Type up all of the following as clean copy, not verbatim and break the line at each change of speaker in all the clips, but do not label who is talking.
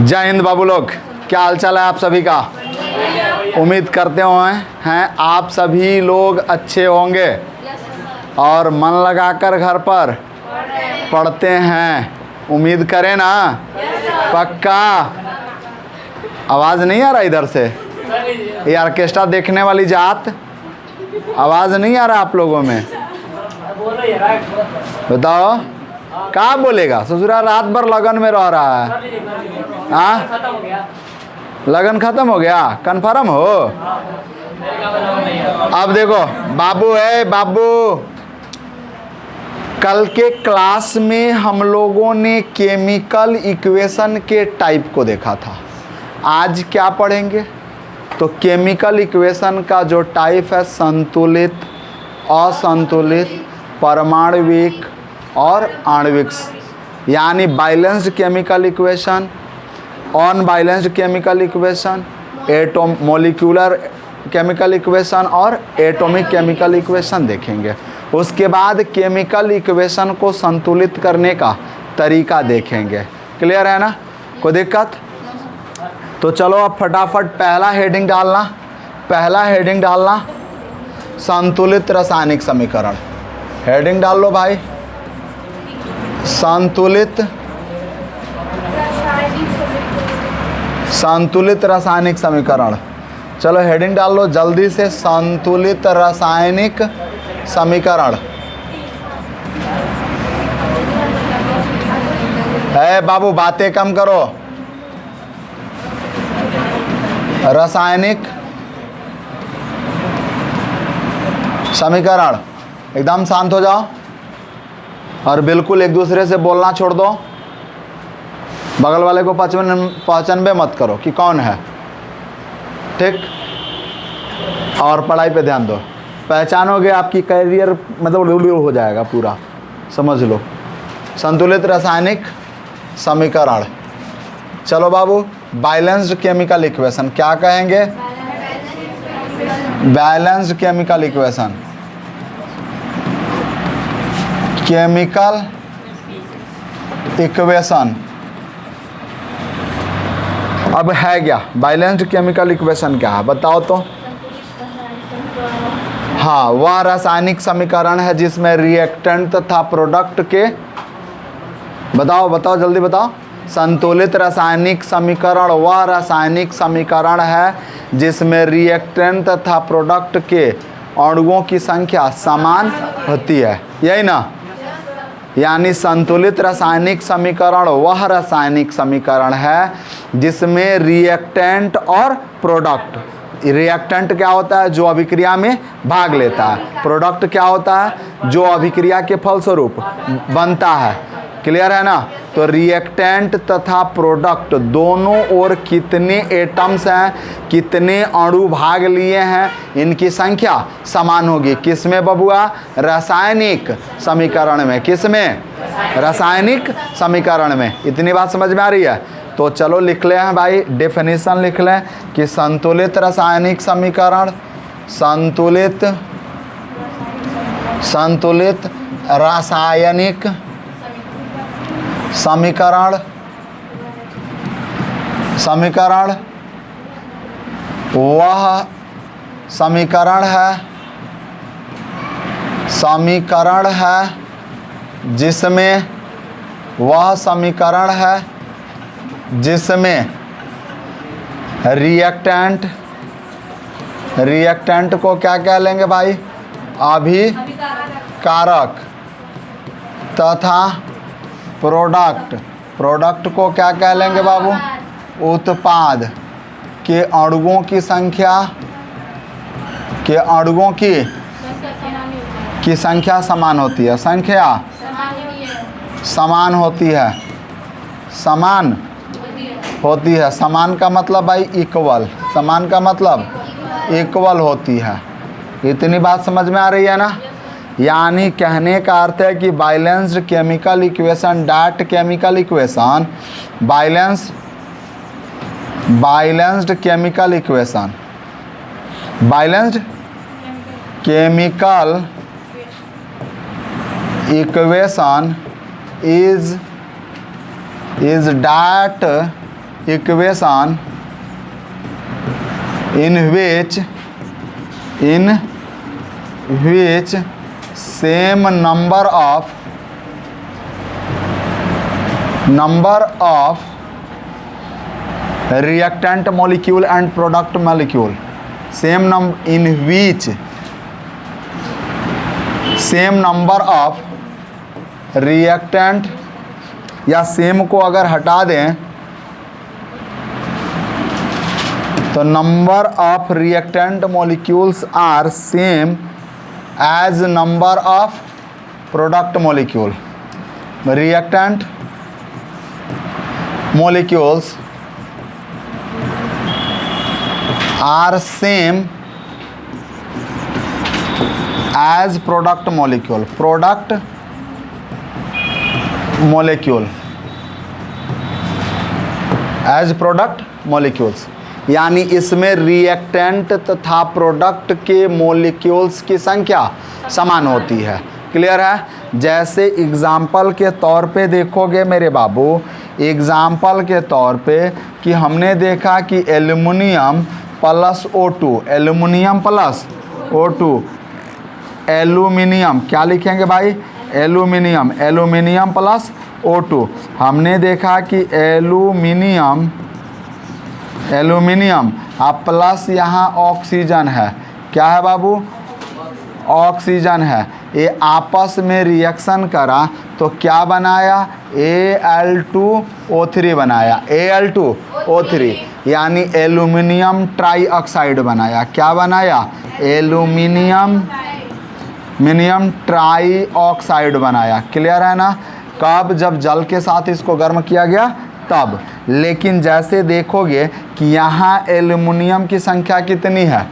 जय हिंद बाबू लोग, क्या हाल चाल है आप सभी का। उम्मीद करते हैं आप सभी लोग अच्छे होंगे और मन लगाकर घर पर पढ़ते हैं। उम्मीद करें ना, पक्का। आवाज़ नहीं आ रहा इधर से, ये ऑर्केस्ट्रा देखने वाली जात, आवाज़ नहीं आ रहा आप लोगों में। बताओ क्या बोलेगा। ससुरा रात भर लगन में रह रहा है। हाँ, लगन खत्म हो गया, कन्फर्म हो। अब देखो बाबू है, बाबू कल के क्लास में हम लोगों ने केमिकल इक्वेशन के टाइप को देखा था। आज क्या पढ़ेंगे तो केमिकल इक्वेशन का जो टाइप है संतुलित, असंतुलित, परमाणविक और आणविक, यानी balanced chemical equation, unbalanced chemical equation, atom molecular chemical equation और एटॉमिक केमिकल इक्वेशन देखेंगे। उसके बाद केमिकल इक्वेशन को संतुलित करने का तरीका देखेंगे। क्लियर है ना, कोई दिक्कत? तो चलो अब फटाफट पहला हेडिंग डालना संतुलित रासायनिक समीकरण। हेडिंग डाल लो भाई, संतुलित रासायनिक समीकरण। चलो हेडिंग डाल लो जल्दी से, संतुलित रासायनिक समीकरण। है बाबू, बातें कम करो। रासायनिक समीकरण, एकदम शांत हो जाओ और बिल्कुल एक दूसरे से बोलना छोड़ दो। बगल वाले को पहचानबे मत करो कि कौन है, ठीक। और पढ़ाई पे ध्यान दो। पहचानोगे आपकी करियर मतलब हो जाएगा पूरा, समझ लो। संतुलित रासायनिक समीकरण। चलो बाबू, बैलेंस्ड केमिकल इक्वेशन क्या कहेंगे? Balanced chemical equation, chemical equation. अब है क्या बैलेंस्ड केमिकल इक्वेशन? क्या है बताओ तो। हाँ, वह रासायनिक समीकरण है जिसमें रिएक्टेंट तथा प्रोडक्ट के, बताओ जल्दी बताओ। संतुलित रासायनिक समीकरण वह रासायनिक समीकरण है जिसमें रिएक्टेंट तथा प्रोडक्ट के अणुओं की संख्या समान होती है, यही ना। यानी संतुलित रासायनिक समीकरण वह रासायनिक समीकरण है जिसमें रिएक्टेंट और प्रोडक्ट, रिएक्टेंट क्या होता है? जो अभिक्रिया में भाग लेता है। प्रोडक्ट क्या होता है? जो अभिक्रिया के फलस्वरूप बनता है। क्लियर है ना। तो रिएक्टेंट तथा प्रोडक्ट दोनों ओर कितने एटम्स हैं, कितने अणु भाग लिए हैं, इनकी संख्या समान होगी। किसमें बबुआ? रासायनिक समीकरण में। किसमें? रासायनिक समीकरण में। इतनी बात समझ में आ रही है? तो चलो लिख ले हैं भाई, डेफिनेशन लिख लें कि संतुलित रासायनिक समीकरण, संतुलित रासायनिक समीकरण वह समीकरण है जिसमें रिएक्टेंट को क्या कह लेंगे भाई? अभिकारक। तथा प्रोडक्ट को क्या कह लेंगे बाबू? उत्पाद। के अणुओं की संख्या, समान होती है। संख्या समान होती है। समान का मतलब भाई इक्वल। समान का मतलब इक्वल होती है। इतनी बात समझ में आ रही है ना। यानी कहने का अर्थ है कि balanced chemical equation that chemical equation, balanced chemical equation is that equation in which same number of reactant molecule and product molecule, same number of reactant, या सेम को अगर हटा दें तो number of reactant molecules are same as number of product molecule. Reactant molecules are same as product molecule. Product molecule as product molecules, यानी इसमें reactant तथा product के मॉलिक्यूल्स की संख्या समान होती है। क्लियर है? जैसे एग्जाम्पल के तौर पे देखोगे मेरे बाबू, एग्जाम्पल के तौर पे कि हमने देखा कि aluminium plus O2, aluminium plus O2, aluminium क्या लिखेंगे भाई? Aluminium, aluminium plus O2। हमने देखा कि एल्युमिनियम अब प्लस यहाँ ऑक्सीजन है। क्या है बाबू? ऑक्सीजन है। ये आपस में रिएक्शन करा तो क्या बनाया? Al2O3 बनाया। Al2O3 यानी एल्युमिनियम ट्राईऑक्साइड बनाया। क्या बनाया? एल्युमिनियम ट्राईऑक्साइड बनाया। क्लियर है ना? कब? जब जल के साथ इसको गर्म किया गया तब। लेकिन जैसे देखोगे कि यहाँ एल्युमिनियम की संख्या कितनी है?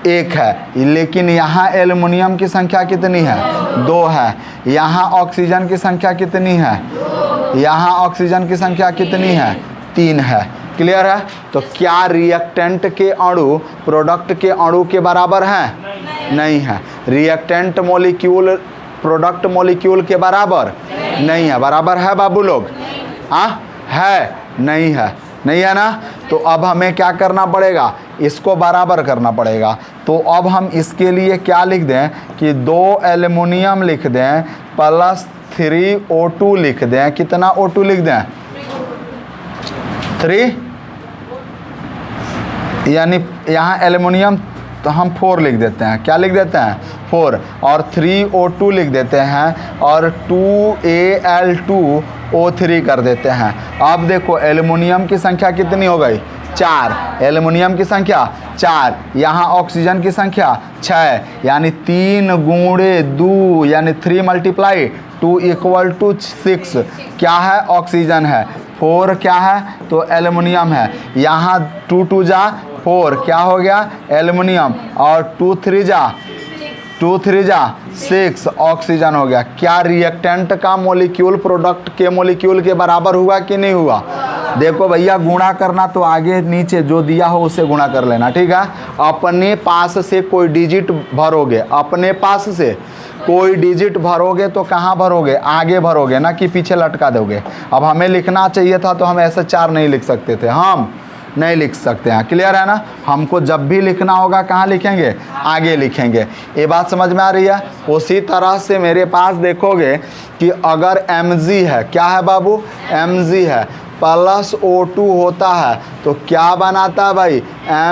1 है, लेकिन यहाँ एल्युमिनियम की संख्या कितनी है? 2 है। यहाँ ऑक्सीजन की संख्या कितनी है? यहाँ ऑक्सीजन की संख्या कितनी है? 3 है। क्लियर है? तो क्या रिएक्टेंट के अणु प्रोडक्ट के अणु के बराबर हैं? नहीं है। रिएक्टेंट मॉलिक्यूल प्रोडक्ट मॉलिक्यूल के बराबर नहीं है। बराबर है बाबू लोग? हाँ है? नहीं है। नहीं है ना? तो अब हमें क्या करना पड़ेगा? इसको बराबर करना पड़ेगा। तो अब हम इसके लिए क्या लिख दें कि 2 एल्युमिनियम लिख दें प्लस 3 O2 लिख दें। कितना O2 लिख दें? 3, यानी यहाँ एल्युमिनियम तो हम 4 लिख देते हैं। क्या लिख देते हैं? 4। और 3 O2 लिख देते हैं और 2 Al2O3 कर देते हैं। अब देखो एल्युमिनियम की संख्या कितनी हो गई? 4। एल्युमिनियम की संख्या 4, यहाँ ऑक्सीजन की संख्या 6, यानी 3 गुणे 2 यानी 3 × 2 = 6। क्या है? ऑक्सीजन है। 4 क्या है? तो एल्युमिनियम है। यहाँ 2 2 जा 4 क्या हो गया? एल्युमिनियम। और 2 3 जा 6 ऑक्सीजन हो गया। क्या रिएक्टेंट का मॉलिक्यूल प्रोडक्ट के मॉलिक्यूल के बराबर हुआ कि नहीं हुआ? देखो भैया, गुणा करना तो आगे नीचे जो दिया हो उससे गुणा कर लेना। ठीक है? अपने पास से कोई डिजिट भरोगे, अपने पास से कोई डिजिट भरोगे तो कहाँ भरोगे? आगे भरोगे ना कि पीछे लटका दोगे। अब हमें लिखना चाहिए था तो हम ऐसे 4 नहीं लिख सकते थे, हम नहीं लिख सकते हैं। क्लियर है ना? हमको जब भी लिखना होगा कहाँ लिखेंगे? आगे लिखेंगे। ये बात समझ में आ रही है? उसी तरह से मेरे पास देखोगे कि अगर Mg है, क्या है बाबू? Mg है प्लस O2 होता है तो क्या बनाता है भाई?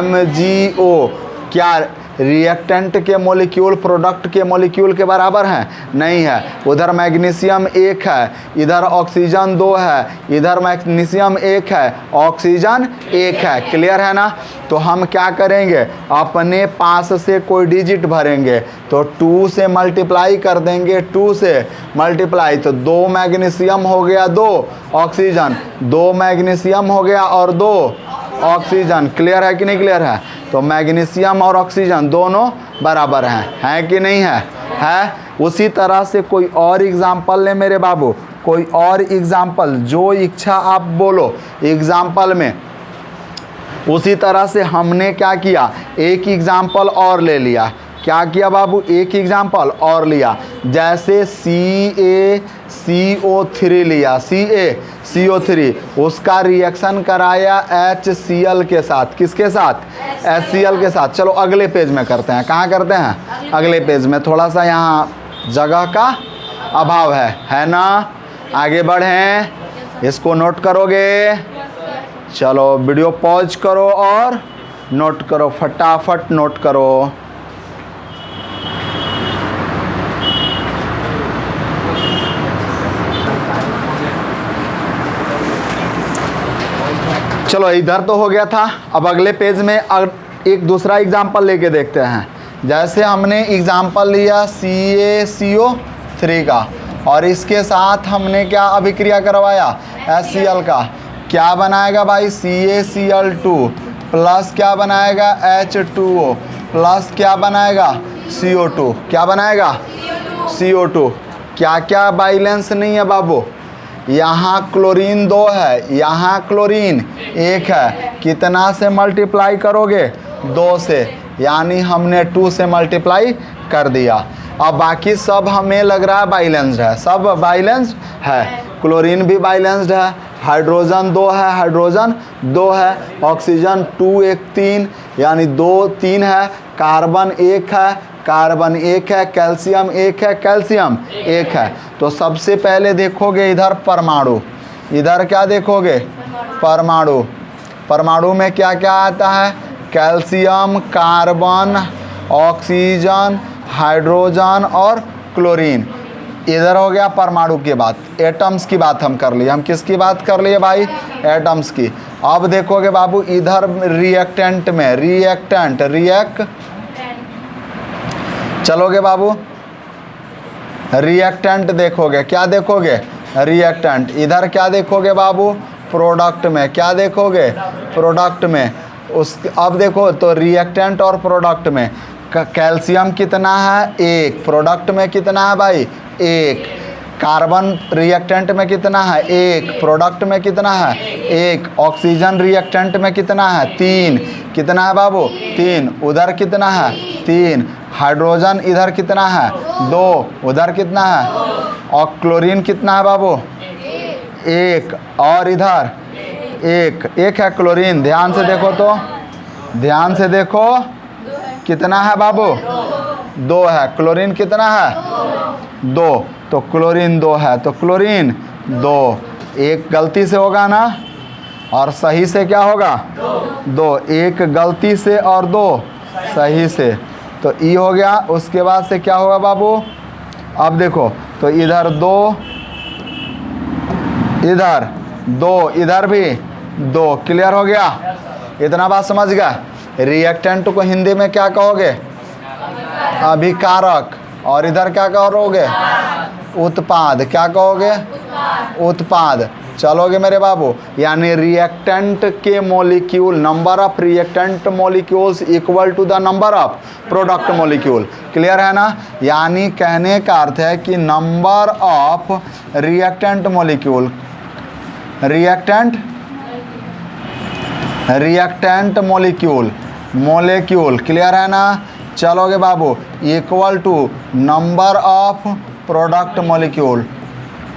MgO। क्या रिएक्टेंट के मॉलिक्यूल प्रोडक्ट के मॉलिक्यूल के बराबर हैं? नहीं है। उधर मैग्नीशियम 1 है, इधर ऑक्सीजन 2 है, इधर मैग्नीशियम 1 है, ऑक्सीजन 1 है। क्लियर है ना? तो हम क्या करेंगे? अपने पास से कोई डिजिट भरेंगे तो 2 से मल्टीप्लाई कर देंगे। 2 से मल्टीप्लाई तो 2 मैग्नीशियम हो गया, 2 ऑक्सीजन, 2 मैग्नीशियम हो गया और 2 ऑक्सीजन। क्लियर है कि नहीं क्लियर है? तो मैग्नीशियम और ऑक्सीजन दोनों बराबर हैं कि नहीं है? है। उसी तरह से कोई और एग्जाम्पल ले मेरे बाबू, कोई और एग्जाम्पल, जो इच्छा आप बोलो एग्जाम्पल में। उसी तरह से हमने क्या किया? एक एग्जाम्पल और ले लिया। क्या किया बाबू, एक एग्जाम्पल और लिया, जैसे CaCO3 लिया, CaCO3 उसका रिएक्शन कराया HCl के साथ, किसके साथ, HCl के साथ। चलो अगले पेज में करते हैं, कहाँ करते हैं, अगले पेज में, थोड़ा सा यहाँ जगह का अभाव है ना। आगे बढ़ें, इसको नोट करोगे, चलो वीडियो पॉज करो और नोट करो, फटाफट नोट करो। चलो इधर तो हो गया था, अब अगले पेज में एक दूसरा एग्जाम्पल लेके देखते हैं। जैसे हमने एग्जाम्पल लिया CaCO3 का और इसके साथ हमने क्या अभिक्रिया करवाया, HCl का, क्या बनाएगा भाई, CaCl2 प्लस क्या बनाएगा, H2O प्लस क्या बनाएगा, CO2, क्या बनाएगा, CO2। क्या क्या बैलेंस नहीं है बाबू, यहाँ क्लोरीन 2 है, यहाँ क्लोरीन 1 है, कितना से मल्टीप्लाई करोगे, 2 से, यानी हमने 2 से मल्टीप्लाई कर दिया। अब बाकी सब हमें लग रहा है बैलेंस्ड है, सब बैलेंस्ड है, क्लोरीन भी बैलेंस्ड है, हाइड्रोजन 2 है, हाइड्रोजन 2 है, ऑक्सीजन 2 1 3 यानी 2 3 है, कार्बन 1 है, कार्बन 1 है, कैल्शियम 1 है, कैल्शियम 1 है। तो सबसे पहले देखोगे इधर परमाणु, इधर क्या देखोगे, परमाणु, परमाणु में क्या क्या आता है, कैल्शियम, कार्बन, ऑक्सीजन, हाइड्रोजन और क्लोरीन। इधर हो गया परमाणु की बात, एटम्स की बात हम कर लिए, हम किसकी बात कर लिए भाई, एटम्स की। अब देखोगे बाबू इधर रिएक्टेंट में, रिएक्टेंट चलोगे बाबू, रिएक्टेंट देखोगे, क्या देखोगे, रिएक्टेंट। इधर क्या देखोगे बाबू, प्रोडक्ट में, क्या देखोगे, प्रोडक्ट में। उस अब देखो तो रिएक्टेंट और प्रोडक्ट में कैल्शियम कितना है, 1, प्रोडक्ट में कितना है भाई, 1, कार्बन रिएक्टेंट में कितना है, 1, प्रोडक्ट में कितना है, 1, ऑक्सीजन रिएक्टेंट में कितना है, 3, कितना है बाबू, 3, उधर कितना है, 3, हाइड्रोजन इधर कितना है, 2, उधर कितना है, और क्लोरीन कितना है बाबू, 1, और इधर 1 है क्लोरीन। ध्यान से देखो तो, ध्यान से देखो कितना है बाबू, 2 है, क्लोरीन कितना है, 2, तो क्लोरीन 2 है, तो क्लोरीन 2, एक गलती से होगा ना और सही से क्या होगा, 2, एक गलती से और 2 सही से, तो ई हो गया। उसके बाद से क्या होगा बाबू, अब देखो तो इधर 2, इधर 2, इधर भी 2, क्लियर हो गया, इतना बात समझ गया। रिएक्टेंट को हिंदी में क्या कहोगे, अभिकारक, और इधर क्या कहोगे, उत्पाद, क्या कहोगे, उत्पाद। चलोगे मेरे बाबू, यानी रिएक्टेंट के molecule, number of reactant molecules equal to the number of product molecule, clear है ना। यानी कहने का अर्थ है कि number of reactant molecule, reactant molecule, clear है ना। चलोगे बाबू, equal to number of product molecule,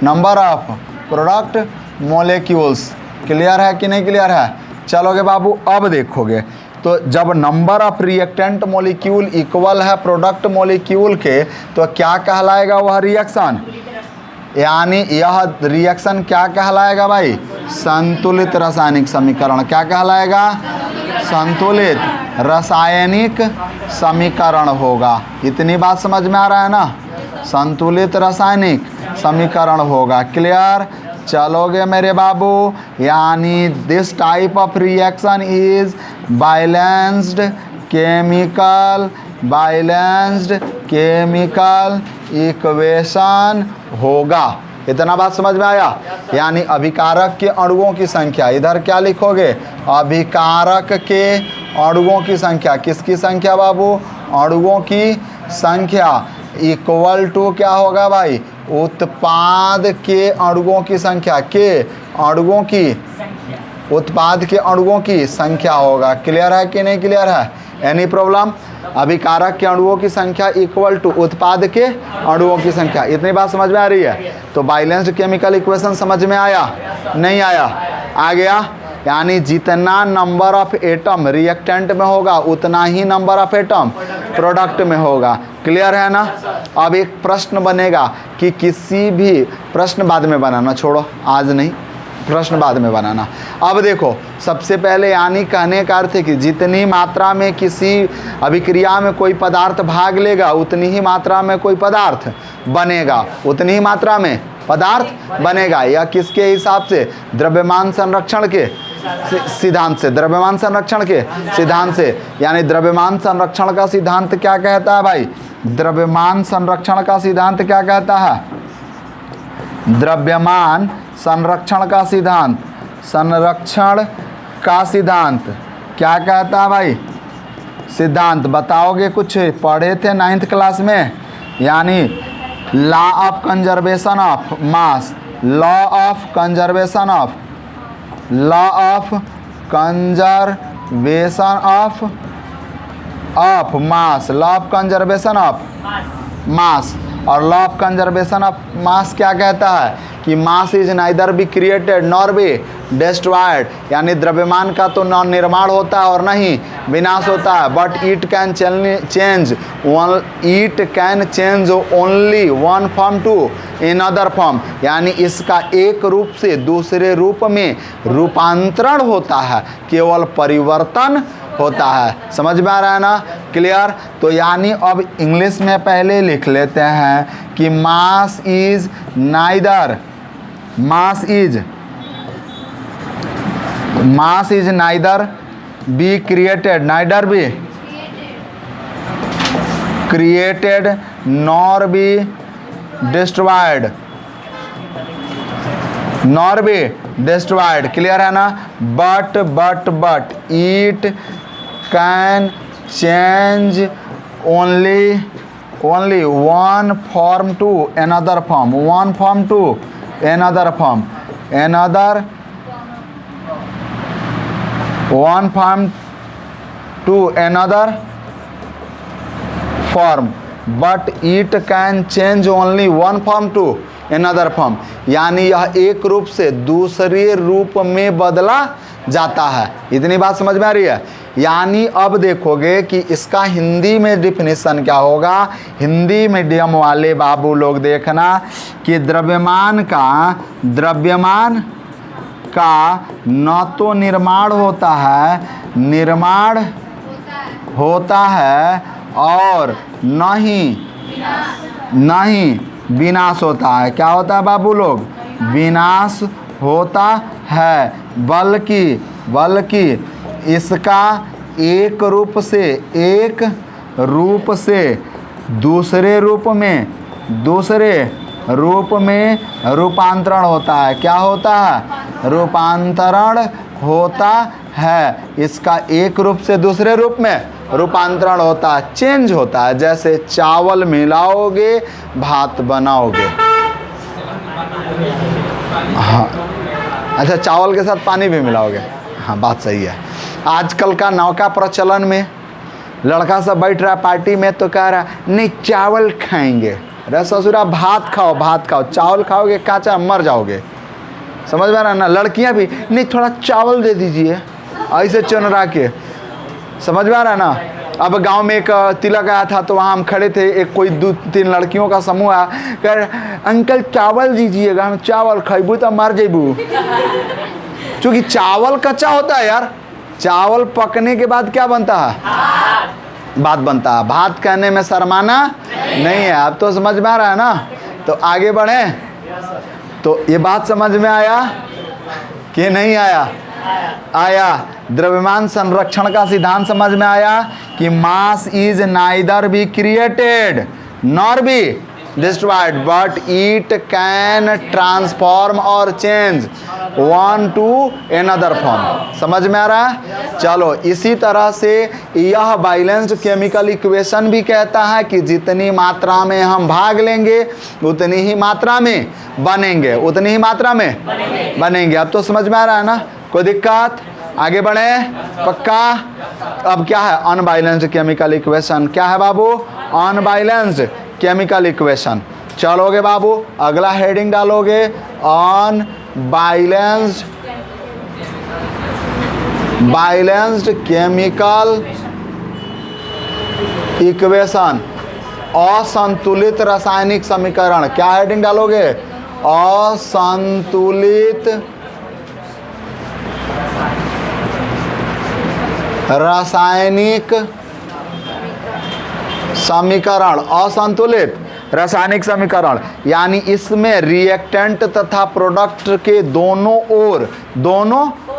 number of product molecules, clear है कि नहीं क्लियर है। चलोगे बाबू, अब देखोगे तो जब number of reactant molecule equal है प्रोडक्ट मॉलिक्यूल के, तो क्या कहलाएगा वह रिएक्शन, यानी यह रिएक्शन क्या कहलाएगा भाई, संतुलित रासायनिक समीकरण। क्या कहलाएगा, संतुलित रासायनिक समीकरण होगा। इतनी बात समझ में आ रहा है ना, संतुलित रासायनिक समीकरण होगा, क्लियर। चलोगे मेरे बाबू, यानी this type of reaction is balanced chemical equation होगा। इतना बात समझ में आया। यानी अभिकारक के अणुओं की संख्या, इधर क्या लिखोगे, अभिकारक के अणुओं की संख्या, किसकी संख्या बाबू, अणुओं की संख्या इक्वल टू क्या होगा भाई, उत्पाद के अणुओं की संख्या, के अणुओं की, उत्पाद के अणुओं की संख्या होगा। क्लियर है कि नहीं क्लियर है, एनी प्रॉब्लम। अभिकारक के अणुओं की संख्या इक्वल टू उत्पाद के अणुओं की संख्या। इतनी बात समझ में आ रही है? तो बैलेंस्ड केमिकल इक्वेशन समझ में आया? नहीं आया? आ गया। यानी जितना नंबर ऑफ एटम रिएक्टेंट में होगा उतना ही नंबर ऑफ एटम प्रोडक्ट में होगा। क्लियर है ना? अब एक प्रश्न बनेगा कि किसी भी प्रश्न बाद में बनाना, छोड़ो आज नहीं, प्रश्न बाद में बनाना। अब देखो, सबसे पहले यानी कहने का अर्थ है कि जितनी मात्रा में किसी अभिक्रिया में कोई पदार्थ भाग लेगा उतनी ही मात्रा में कोई पदार्थ बनेगा, उतनी ही मात्रा में पदार्थ बनेगा। या किसके हिसाब से? द्रव्यमान संरक्षण के सिद्धांत से, द्रव्यमान संरक्षण के सिद्धांत से। यानी द्रव्यमान संरक्षण का सिद्धांत क्या कहता है भाई? द्रव्यमान संरक्षण का सिद्धांत क्या कहता है? द्रव्यमान संरक्षण का सिद्धांत, संरक्षण का सिद्धांत क्या कहता है भाई? सिद्धांत बताओगे? कुछ पढ़े थे 9th क्लास में, यानी law of conservation of mass, law of conservation of, law of conservation of mass, law of conservation of mass. और law of conservation of mass क्या कहता है? कि mass is neither be created nor be destroyed. यानी द्रव्यमान का तो न निर्माण होता है और नहीं विनाश होता है, but it can change only one form to another form. यानी इसका एक रूप से दूसरे रूप में रूपांतरण होता है, केवल परिवर्तन होता है। समझ में आ रहा है ना? क्लियर? तो यानी अब इंग्लिश में पहले लिख लेते हैं कि mass is neither, mass is neither be created, neither be created nor be destroyed, nor be destroyed. Clear है ना? But it can change only one form to another form, one form to another form, one form to another form, but it can change only one form to another form. यानी यह एक रूप से दूसरे रूप में बदला जाता है। इतनी बात समझ में आ रही है? यानी अब देखोगे कि इसका हिंदी में डिफिनीशन क्या होगा। हिंदी मीडियम वाले बाबू लोग देखना कि द्रव्यमान का न तो निर्माण होता है और न ही विनाश होता है। क्या होता है बाबू लोग? विनाश होता है, बल्कि इसका एक रूप से दूसरे रूप में रूपांतरण होता है। क्या होता है? रूपांतरण होता है। इसका एक रूप से दूसरे रूप में रूपांतरण होता है, चेंज होता है। जैसे चावल मिलाओगे भात बनाओगे। हाँ, अच्छा, चावल के साथ पानी भी मिलाओगे। हाँ, बात सही है। आजकल का नौका प्रचलन में लड़का सब बैठ रहा है पार्टी में तो कह रहा है नहीं चावल खाएंगे। अरे ससुरा भात खाओ, चावल खाओगे काचा मर जाओगे। समझ में रहा ना? लड़कियां भी नहीं थोड़ा चावल दे दीजिए, ऐसे चुनरा के। समझ में आ रहा है ना? अब गांव में एक तिलक आया था तो वहाँ हम खड़े थे, एक कोई 2-3 लड़कियों का समूह आया, कह अंकल चावल दीजिएगा, हम चावल खैबू तो मर जेबू। क्योंकि चावल कच्चा होता है यार, चावल पकने के बाद क्या बनता है? भात बनता है। भात कहने में शर्माना नहीं है। अब तो समझ में आ रहा है ना? तो आगे बढ़े। तो ये बात समझ में आया कि नहीं आया? आया। द्रव्यमान संरक्षण का सिद्धांत समझ में आया कि mass is neither be created nor be destroyed but it can transform और change one to another form. समझ में आ रहा है? चलो, इसी तरह से यह बैलेंस्ड केमिकल इक्वेशन भी कहता है कि जितनी मात्रा में हम भाग लेंगे उतनी ही मात्रा में बनेंगे, उतनी ही मात्रा में बनेंगे। अब तो समझ में आ रहा है ना? कोई दिक्कत? आगे बढ़े, पक्का। अब क्या है, अनबैलेंस्ड केमिकल इक्वेशन। क्या है बाबू, अनबैलेंस्ड केमिकल इक्वेशन। चलोगे बाबू, अगला हेडिंग डालोगे, अनबैलेंस्ड केमिकल इक्वेशन, असंतुलित रासायनिक समीकरण। क्या हेडिंग डालोगे, असंतुलित रासायनिक समीकरण, असंतुलित रासायनिक समीकरण। यानी इसमें रिएक्टेंट तथा प्रोडक्ट के दोनों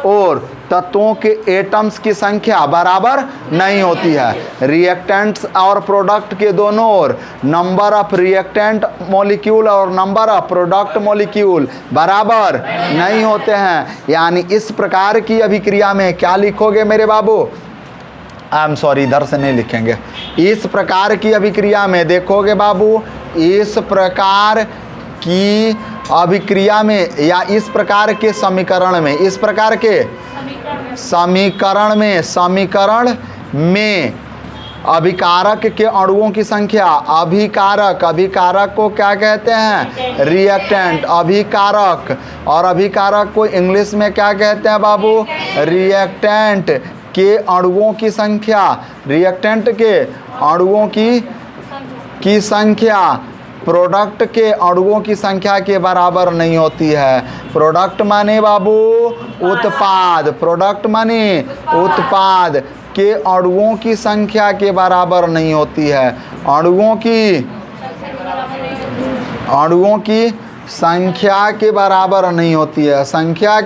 ओर तत्वों के एटम्स की संख्या बराबर नहीं होती है। रिएक्टेंट्स और प्रोडक्ट के दोनों ओर नंबर ऑफ रिएक्टेंट मॉलिक्यूल और नंबर ऑफ प्रोडक्ट मॉलिक्यूल बराबर नहीं होते हैं। यानी इस प्रकार की अभिक्रिया में क्या लिखोगे मेरे बाबू, आई एम सॉरी, इधर से नहीं लिखेंगे। इस प्रकार की अभिक्रिया में देखोगे बाबू, इस प्रकार की अभिक्रिया में या इस प्रकार के समीकरण में, इस प्रकार के समीकरण में अभिकारक के अणुओं की संख्या, अभिकारक को क्या कहते हैं, रिएक्टेंट। अभिकारक, और अभिकारक को इंग्लिश में क्या कहते हैं बाबू, रिएक्टेंट के अणुओं की संख्या, रिएक्टेंट के अणुओं की संख्या प्रोडक्ट के अणुओं की संख्या के बराबर नहीं होती है। प्रोडक्ट माने बाबू उत्पाद, प्रोडक्ट माने उत्पाद के अणुओं की संख्या के बराबर नहीं होती है। अणुओं की संख्या के बराबर नहीं होती है, संख्या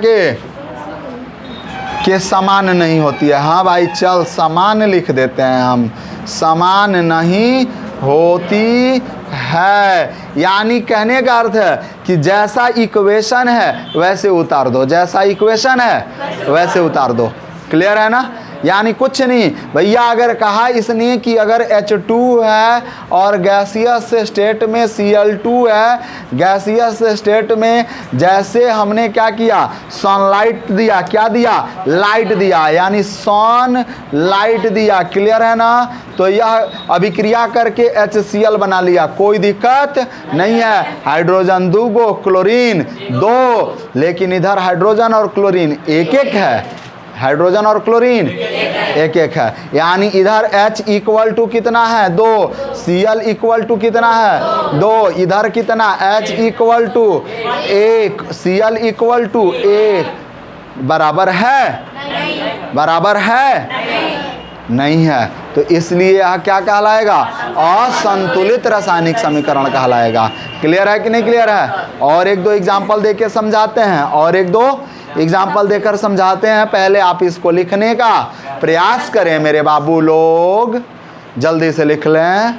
के समान नहीं होती है। हाँ भाई चल, समान लिख देते हैं हम, समान नहीं होती है। यानी कहने का अर्थ है कि जैसा इक्वेशन है वैसे उतार दो, जैसा इक्वेशन है वैसे उतार दो। क्लियर है ना। यानी कुछ नहीं भैया, अगर कहा इसने कि अगर H2 है और गैसियस स्टेट में Cl2 है, गैसियस स्टेट में जैसे हमने क्या किया, सनलाइट दिया, क्या दिया, लाइट दिया, यानी सन लाइट दिया। क्लियर है ना। तो यह अभिक्रिया करके HCl बना लिया, कोई दिक्कत नहीं है। हाइड्रोजन 2 गो, क्लोरीन 2, लेकिन इधर हाइड्रोजन और क्लोरीन एक एक है, हाइड्रोजन और क्लोरीन एक एक है। यानी इधर H इक्वल टू कितना है, 2, Cl इक्वल टू कितना है, 2, इधर कितना, H equal to 1, Cl equal to 1, बराबर है, बराबर है, नहीं है। तो इसलिए यह क्या कहलाएगा, असंतुलित रासायनिक समीकरण कहलाएगा। क्लियर है कि नहीं क्लियर है। और एक दो एग्जाम्पल देके समझाते हैं, और एक दो एग्जाम्पल देकर समझाते हैं। पहले आप इसको लिखने का प्रयास करें मेरे बाबू लोग, जल्दी से लिख लें।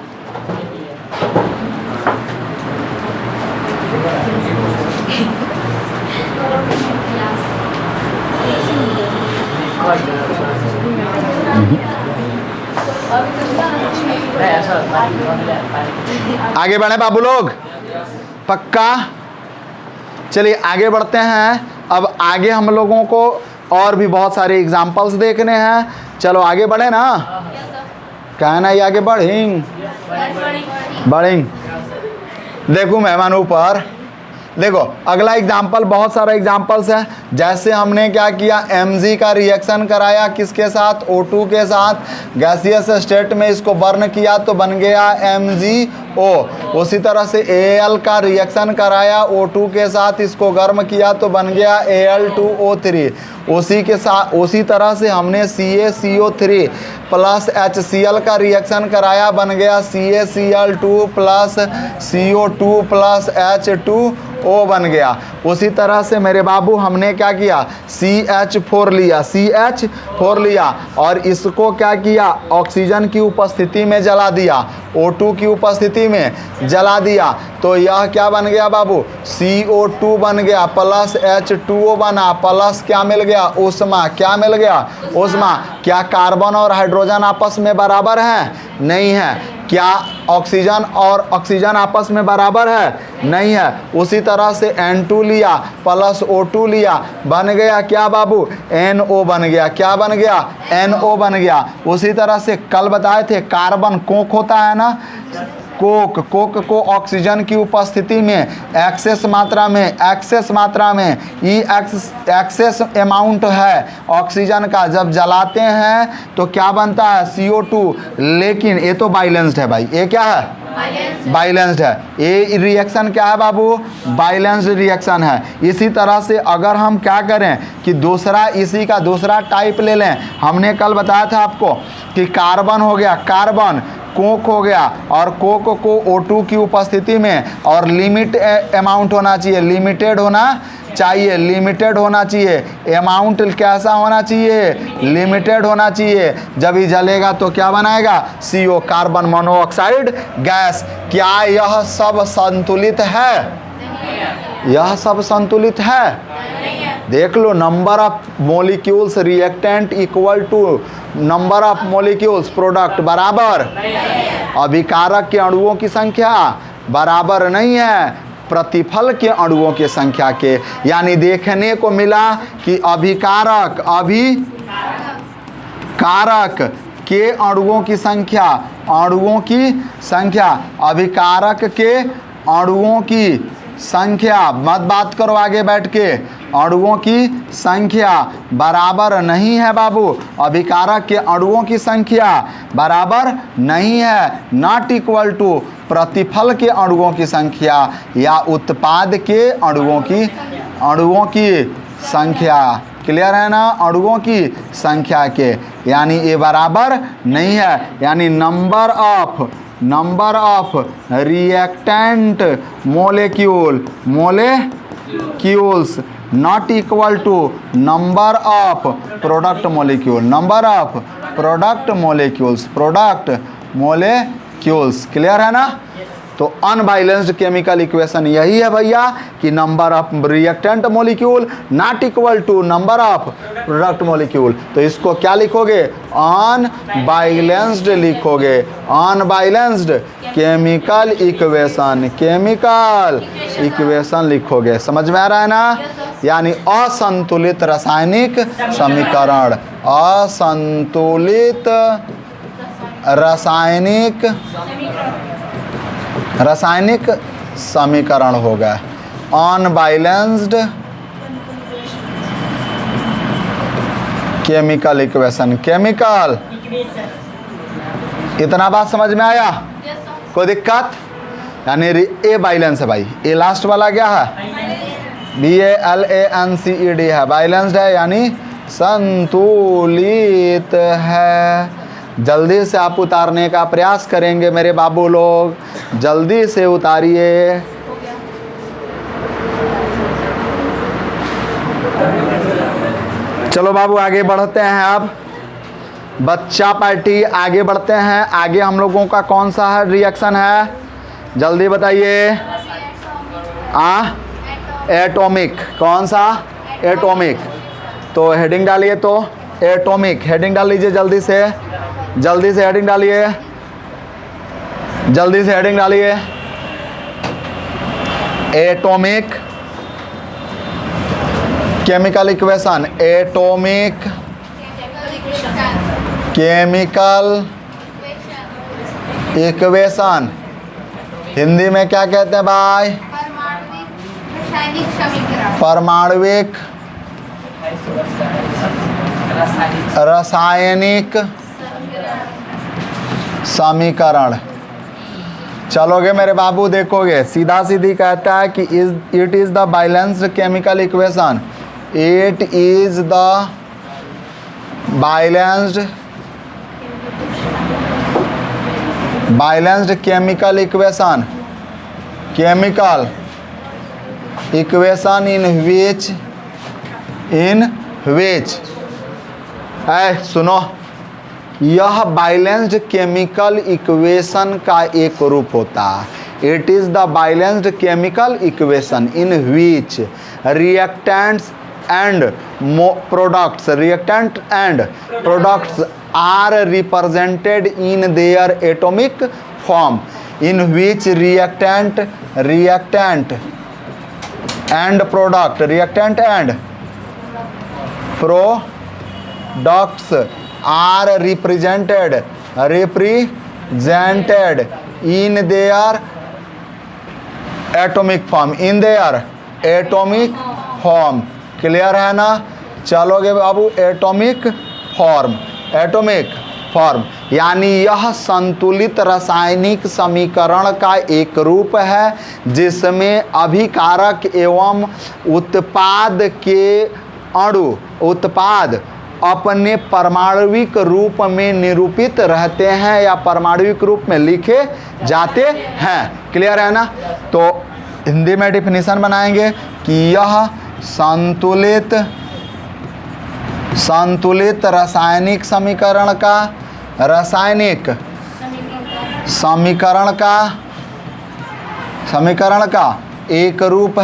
आगे बढ़े बाबू लोग, पक्का। चलिए आगे बढ़ते हैं। अब आगे हम लोगों को और भी बहुत सारे एग्जाम्पल्स देखने हैं। चलो आगे बढ़े ना, कहना ही आगे बढ़ें। देखो मेहमान ऊपर देखो, अगला एग्जाम्पल, बहुत सारा एग्जाम्पल्स है। जैसे हमने क्या किया, Mg का रिएक्शन कराया किसके साथ, O2 के साथ, गैसियस स्टेट में इसको बर्न किया तो बन गया MgO। उसी तरह से Al का रिएक्शन कराया O2 के साथ, इसको गर्म किया तो बन गया Al2O3। उसी तरह से हमने CaCO3 प्लस HCl का रिएक्शन कराया, बन गया CaCl2 plus CO2 plus H2O बन गया। उसी तरह से मेरे बाबू हमने क्या किया, CH4 लिया और इसको क्या किया, ऑक्सीजन की उपस्थिति में जला दिया, O2 की उपस्थिति उपस्थिति में जला दिया तो यह क्या बन गया बाबू, CO2 बन गया प्लस H2O बना प्लस क्या मिल गया, ऊष्मा। क्या मिल गया, ऊष्मा। क्या कार्बन और हाइड्रोजन आपस में बराबर हैं, नहीं है। क्या ऑक्सीजन और ऑक्सीजन आपस में बराबर है, नहीं है। उसी तरह से N2 लिया प्लस O2 लिया, बन गया क्या बाबू, NO बन गया। क्या बन गया, NO बन गया। उसी तरह से कल बताए थे कार्बन कोक होता है ना, कोक को ऑक्सीजन की उपस्थिति में एक्सेस मात्रा में एक्सेस अमाउंट है ऑक्सीजन का, जब जलाते हैं तो क्या बनता है, CO2। लेकिन ये तो बैलेंस्ड है भाई, ये क्या है, बैलेंस्ड है। ये रिएक्शन क्या है बाबू, बैलेंस्ड रिएक्शन है। इसी तरह से अगर हम क्या करें कि दूसरा इसी का दूसरा टाइप ले लें, हमने कल बताया था आपको कि कार्बन हो गया, कार्बन कोक हो गया और कोक को O2 की उपस्थिति में और लिमिट अमाउंट होना चाहिए, लिमिटेड होना चाहिए। अमाउंट कैसा होना चाहिए, लिमिटेड होना चाहिए। जब ये जलेगा तो क्या बनाएगा, CO, कार्बन मोनोऑक्साइड गैस। क्या यह सब संतुलित है, यह सब संतुलित है। देख लो, number of molecules reactant equal to number of molecules product बराबर, अभिकारक के अणुओं की संख्या बराबर नहीं है प्रतिफल के अणुओं की संख्या के। यानी देखने को मिला कि अभिकारक के अणुओं की संख्या अभिकारक के अणुओं की संख्या, मत बात करो आगे बैठ के, अणुओं की संख्या बराबर नहीं है बाबू। अभिकारक के अणुओं की संख्या बराबर नहीं है, नॉट इक्वल टू प्रतिफल के अणुओं की संख्या या उत्पाद के अणुओं की संख्या। क्लियर है ना, अणुओं की संख्या के, यानी ये बराबर नहीं है। यानी number of reactant molecules not equal to number of product molecules. Clear है ना। तो अनबैलेंस्ड केमिकल इक्वेशन यही है भैया कि number of reactant molecule not equal to number of product molecule. तो इसको क्या लिखोगे, अनबैलेंस्ड लिखोगे, अनबैलेंस्ड केमिकल इक्वेशन लिखोगे। समझ में आ रहा है ना। यानी असंतुलित रासायनिक समीकरण, असंतुलित रासायनिक समीकरण होगा अनबैलेंस्ड केमिकल इक्वेशन। इतना बात समझ में आया, कोई दिक्कत। यानी ए बैलेंस है भाई, ए लास्ट वाला क्या है, BALANCED है, बैलेंस्ड है यानी संतुलित है। जल्दी से आप उतारने का प्रयास करेंगे मेरे बाबू लोग, जल्दी से उतारिए। चलो बाबू आगे बढ़ते हैं। अब बच्चा पार्टी आगे बढ़ते हैं। आगे हम लोगों का कौन सा है रिएक्शन है, जल्दी बताइए। एटॉमिक, कौन सा, एटॉमिक। तो हेडिंग डालिए, तो एटॉमिक हेडिंग डाल लीजिए, जल्दी से हेडिंग डालिए, जल्दी से हेडिंग डालिए। Atomic chemical equation, atomic chemical equation Hindi में क्या कहते हैं भाई, परमाणविक रासायनिक समीकरण। चलोगे मेरे बाबू, देखोगे सीधा सीधी कहता है कि it is the balanced chemical equation, it is the balanced chemical equation in which सुनो, यह बैलेंस्ड केमिकल इक्वेशन का एक रूप होता है। It is the balanced chemical equation in which reactants and products are represented in their atomic form, in which reactant and products are represented in their atomic form, clear है ना। चलोगे बाबू, atomic form यानी यह संतुलित रासायनिक समीकरण का एक रूप है जिसमें अभिकारक एवं उत्पाद अपने परमाणुविक रूप में निरूपित रहते हैं या परमाणुविक रूप में लिखे जाते हैं, क्लियर है ना। तो हिंदी में डिफिनीशन बनाएंगे कि यह संतुलित रासायनिक समीकरण का एक रूप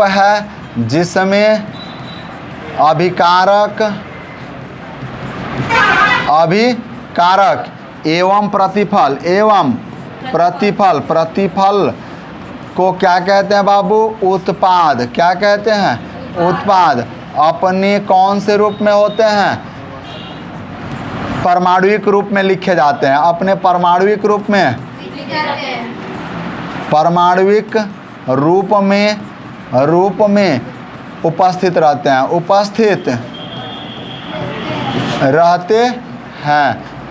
है जिसमें अभिकारक एवं प्रतिफल को क्या कहते हैं बाबू, उत्पाद। क्या कहते हैं, उत्पाद। अपने कौन से रूप में होते हैं, परमाणुविक रूप में लिखे जाते हैं। अपने परमाणुविक रूप में उपस्थित रहते हैं,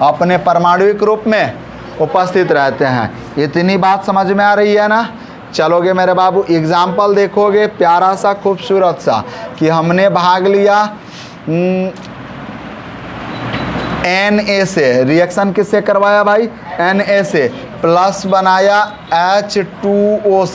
अपने परमाणुविक रूप में उपस्थित रहते हैं। इतनी बात समझ में आ रही है ना। चलोगे मेरे बाबू, एग्जाम्पल देखोगे प्यारा सा खूबसूरत सा कि हमने भाग लिया Na से, रिएक्शन किससे करवाया भाई, Na से, प्लस बनाया H2O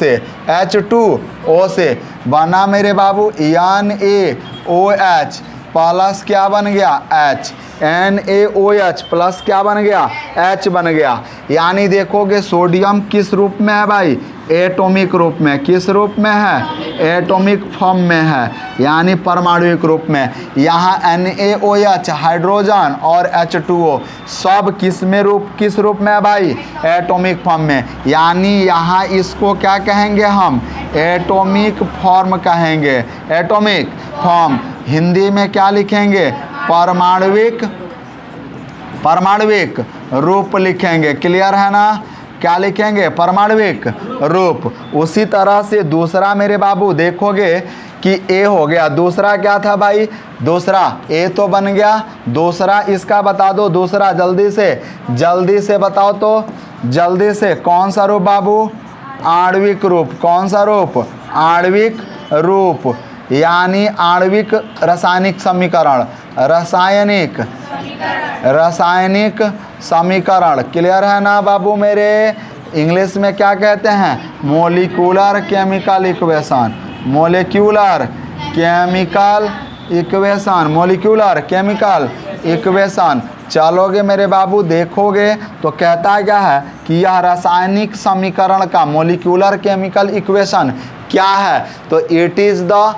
से बना मेरे बाबू NaOH प्लस क्या बन गया, H। NaOH प्लस क्या बन गया, H बन गया। यानी देखोगे सोडियम किस रूप में है भाई, एटॉमिक रूप में। किस रूप में है, एटॉमिक फॉर्म में है, यानी परमाणुविक रूप में। यहाँ NaOH हाइड्रोजन और H2O सब किस रूप में है भाई, एटॉमिक फॉर्म में। यानी यहाँ इसको क्या कहेंगे हम, एटॉमिक फॉर्म कहेंगे। एटॉमिक फॉर्म हिंदी में क्या लिखेंगे, परमाणुविक रूप लिखेंगे, क्लियर है ना। क्या लिखेंगे, परमाणुविक रूप। उसी तरह से दूसरा मेरे बाबू देखोगे कि ए हो गया, दूसरा क्या था भाई, दूसरा ए तो बन गया, दूसरा इसका बता दो, दूसरा जल्दी से बताओ तो, जल्दी से। कौन सा रूप बाबू, आणविक रूप। कौन सा रूप, आणविक रूप। यानी आणविक रासायनिक समीकरण, रासायनिक समीकरण, क्लियर है ना बाबू मेरे। इंग्लिश में क्या कहते हैं, molecular chemical equation, molecular chemical equation. चलोगे मेरे बाबू देखोगे तो कहता क्या है कि यह रासायनिक समीकरण का मोलिकुलर केमिकल इक्वेशन क्या है, तो इट इज द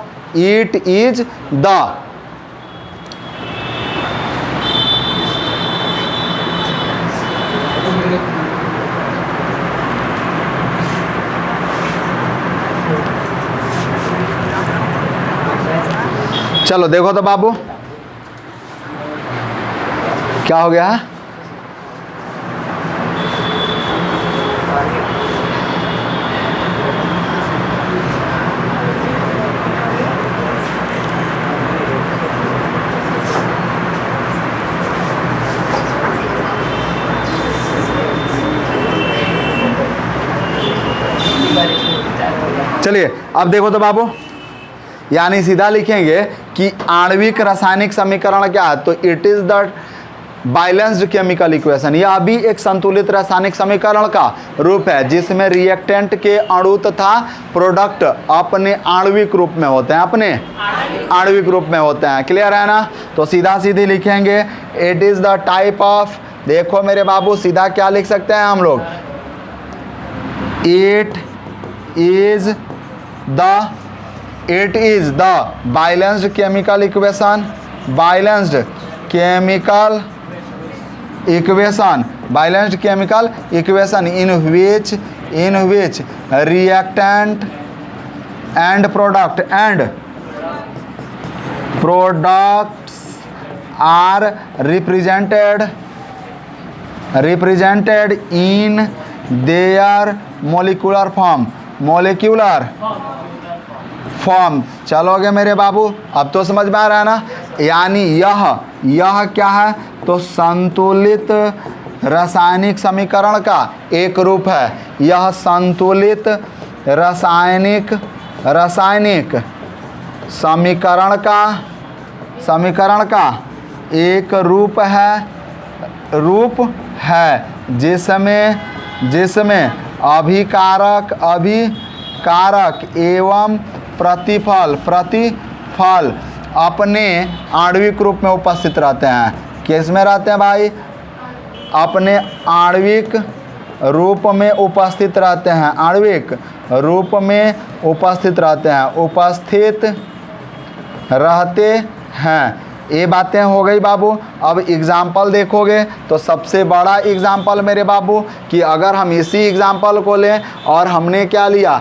चलो देखो तो बाबू क्या हो गया है, चलिए अब देखो तो बाबू, यानी सीधा लिखेंगे कि आणविक रासायनिक समीकरण क्या है, तो it is the balanced chemical equation, यह भी एक संतुलित रासायनिक समीकरण का रूप है जिसमें रिएक्टेंट के अणु तथा प्रोडक्ट अपने आणविक रूप में होते हैं, अपने आणविक रूप में होते हैं। क्लियर है ना? तो सीधा सीधी लिखेंगे, it is the type of, देखो मेरे बाबू सीधा क्या लिख सकते हैं हम लोग, it is the balanced chemical equation, balanced chemical equation in which reactant and products are represented in their molecular form। चलोगे मेरे बाबू, अब तो समझ में आ रहा है ना? यानी यह क्या है, तो संतुलित रासायनिक समीकरण का एक रूप है। यह संतुलित रासायनिक समीकरण का एक रूप है जिसमें अभिकारक एवं प्रतिफल अपने आणविक रूप में उपस्थित रहते हैं। किस में रहते हैं भाई? अपने आणविक रूप में उपस्थित रहते हैं, आणविक रूप में उपस्थित रहते हैं। ये बातें हो गई बाबू। अब एग्जाम्पल देखोगे तो सबसे बड़ा एग्जाम्पल मेरे बाबू कि अगर हम इसी एग्जाम्पल को लें और हमने क्या लिया,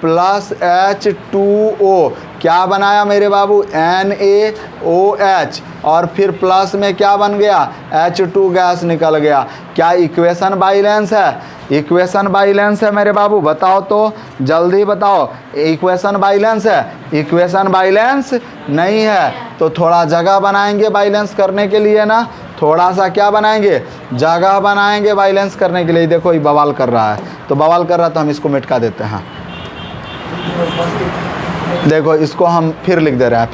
Na+H2O, क्या बनाया मेरे बाबू, NaOH, और फिर प्लस में क्या बन गया, H2 गैस निकल गया। क्या इक्वेशन बैलेंस है? इक्वेशन बैलेंस है मेरे बाबू, बताओ तो, जल्दी बताओ, इक्वेशन बैलेंस है? इक्वेशन बैलेंस नहीं है। तो थोड़ा जगह बनाएंगे बैलेंस करने के लिए ना, थोड़ा सा क्या बनाएंगे, जगह बनाएंगे बैलेंस करने के लिए। देखो ये बवाल कर रहा है, तो बवाल कर रहा है तो हम इसको मिटका देते हैं। देखो इसको हम फिर लिख दे रहे हैं,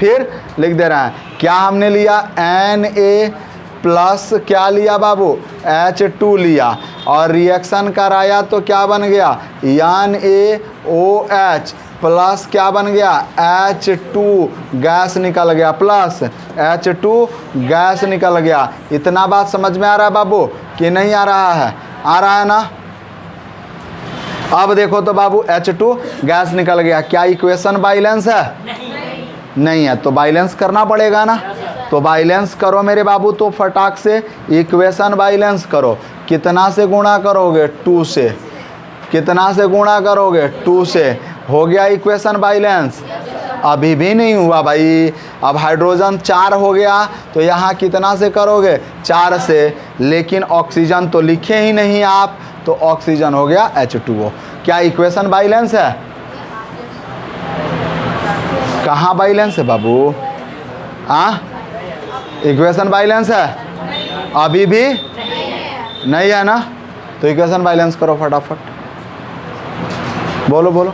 क्या हमने लिया, Na+ क्या लिया बाबू, H2 लिया, और रिएक्शन कराया तो क्या बन गया, NaOH प्लस क्या बन गया, H2 गैस निकल गया, प्लस H2 गैस निकल गया। इतना बात समझ में आ रहा है बाबू कि नहीं आ रहा है? आ रहा है ना? अब देखो तो बाबू H2 गैस निकल गया। क्या इक्वेशन बैलेंस है? नहीं है, तो बैलेंस करना पड़ेगा ना। तो बैलेंस करो मेरे बाबू, तो फटाक से इक्वेशन बैलेंस करो। कितना से गुणा करोगे, 2 से। कितना से गुणा करोगे, 2 से। हो गया इक्वेशन बैलेंस। अभी भी नहीं हुआ भाई, अब हाइड्रोजन 4 हो गया, तो यहाँ कितना से करोगे, 4 से। लेकिन ऑक्सीजन तो लिखे ही नहीं आप, तो ऑक्सीजन हो गया H2O। क्या इक्वेशन बैलेंस है? कहाँ बैलेंस है बाबू? इक्वेशन बैलेंस है? अभी भी नहीं है ना। तो इक्वेशन बैलेंस करो फटाफट, बोलो।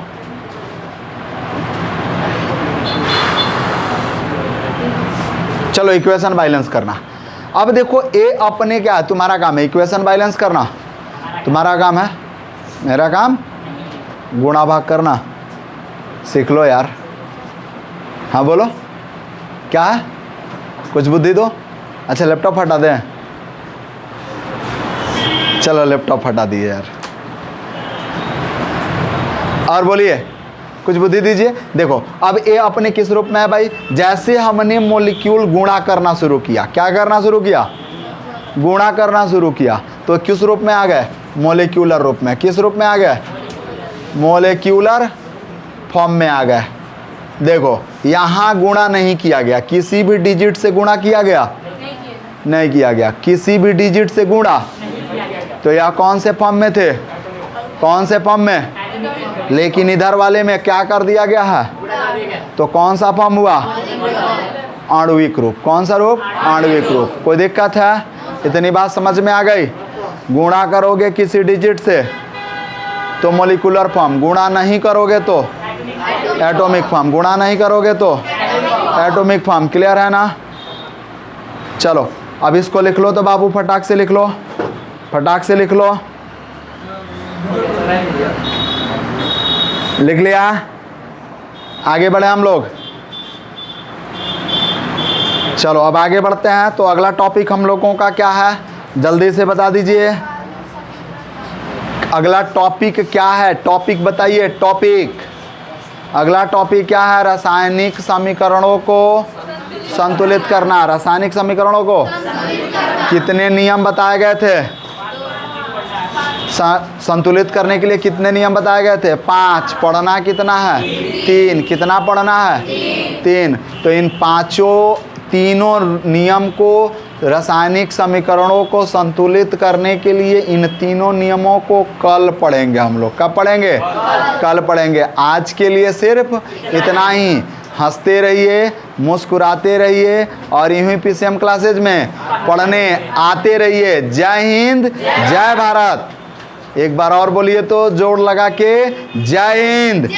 चलो इक्वेशन बैलेंस करना। अब देखो ए अपने क्या है, तुम्हारा काम है इक्वेशन बैलेंस करना, तुम्हारा काम है। मेरा काम गुणा भाग करना। सीख लो यार। हाँ बोलो, क्या है, कुछ बुद्धि दो। अच्छा लैपटॉप हटा दें, चलो लैपटॉप हटा दिए यार। और बोलिए, कुछ बुद्धि दीजिए। देखो अब ए अपने किस रूप में है भाई, जैसे हमने मॉलिक्यूल गुणा करना शुरू किया, क्या करना शुरू किया, गुणा करना शुरू किया, तो किस रूप में आ गए, मॉलिक्यूलर रूप में। किस रूप में आ गए, मॉलिक्यूलर फॉर्म में आ गए। देखो यहाँ गुणा नहीं किया गया, किसी भी डिजिट से गुणा किया गया, नहीं किया गया, किसी भी डिजिट से गुणा। तो यह कौन से फॉर्म में थे, कौन से फॉर्म में, लेकिन इधर वाले में क्या कर दिया गया है, तो कौन सा फॉर्म हुआ, आणविक रूप। कौन सा रूप, आणविक रूप। कोई दिक्कत है? इतनी बात समझ में आ गई। गुणा करोगे किसी डिजिट से तो मॉलिक्यूलर फॉर्म, गुणा नहीं करोगे तो एटॉमिक फॉर्म, गुणा नहीं करोगे तो एटॉमिक फॉर्म। क्लियर है ना? चलो अब इसको लिख लो तो बाबू, फटाक से लिख लो, फटाक से लिख लो। लिख लिया? आगे बढ़े हम लोग। चलो अब आगे बढ़ते हैं। तो अगला टॉपिक हम लोगों का क्या है, जल्दी से बता दीजिए। अगला टॉपिक क्या है? टॉपिक बताइए, टॉपिक। अगला टॉपिक क्या है? रासायनिक समीकरणों को संतुलित करना। रासायनिक समीकरणों को कितने नियम बताए गए थे? संतुलित करने के लिए कितने नियम बताए गए थे? 5। पढ़ना कितना है? 3। कितना पढ़ना है? 3। तो इन तीनों नियम को, रासायनिक समीकरणों को संतुलित करने के लिए इन तीनों नियमों को कल पढ़ेंगे हम लोग। कब पढ़ेंगे? कल पढ़ेंगे। आज के लिए सिर्फ इतना ही। हंसते रहिए, मुस्कुराते रहिए और यूं ही पीसीएम क्लासेज में पढ़ने आते रहिए। जय हिंद, जय भारत। एक बार और बोलिए तो जोर लगा के, जय हिंद।